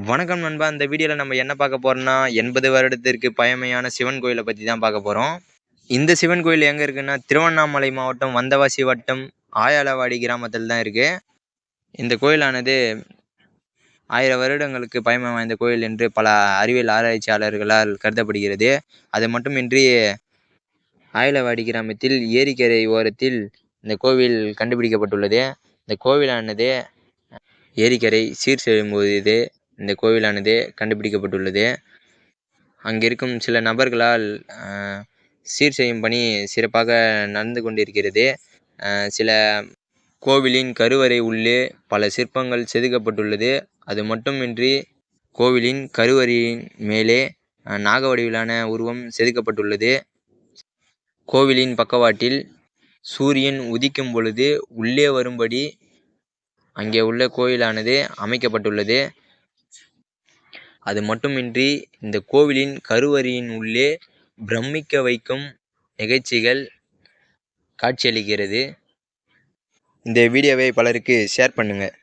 வணக்கம் நண்பா. இந்த வீடியோவில் நம்ம என்ன பார்க்க போகிறோம்னா 80 வருடத்திற்கு பழமையான சிவன் கோயிலை பற்றி தான் பார்க்க போகிறோம். இந்த சிவன் கோயில் எங்கே இருக்குன்னா திருவண்ணாமலை மாவட்டம் வந்தவாசி வட்டம் ஆயாலவாடி கிராமத்தில் தான் இருக்குது. இந்த கோயிலானது 1000 வருடங்களுக்கு பழமை வாய்ந்த கோயில் என்று பல அறிவியல் ஆராய்ச்சியாளர்களால் கருதப்படுகிறது. அது மட்டுமின்றி ஆயலவாடி கிராமத்தில் ஏரிக்கரை ஓரத்தில் இந்த கோவில் கண்டுபிடிக்கப்பட்டுள்ளது. இந்த கோவிலானது ஏரிக்கரை சீர் செய்யும்போது இந்த கோவிலானது கண்டுபிடிக்கப்பட்டுள்ளது. அங்கிருக்கும் சில நபர்களால் சீர் செய்யும் பணி சிறப்பாக நடந்து கொண்டிருக்கிறது. சில கோவிலின் கருவறை உள்ளே பல சிற்பங்கள் செதுக்கப்பட்டுள்ளது. அது மட்டுமின்றி கோவிலின் கருவறையின் மேலே நாக வடிவிலான உருவம் செதுக்கப்பட்டுள்ளது. கோவிலின் பக்கவாட்டில் சூரியன் உதிக்கும் பொழுது உள்ளே வரும்படி அங்கே உள்ள கோயிலானது அமைக்கப்பட்டுள்ளது. அது மட்டுமின்றி இந்த கோவிலின் கருவறையின் உள்ளே பிரமிக்க வைக்கும் நிகழ்ச்சிகள் காட்சியளிக்கிறது. இந்த வீடியோவை பலருக்கு ஷேர் பண்ணுங்கள்.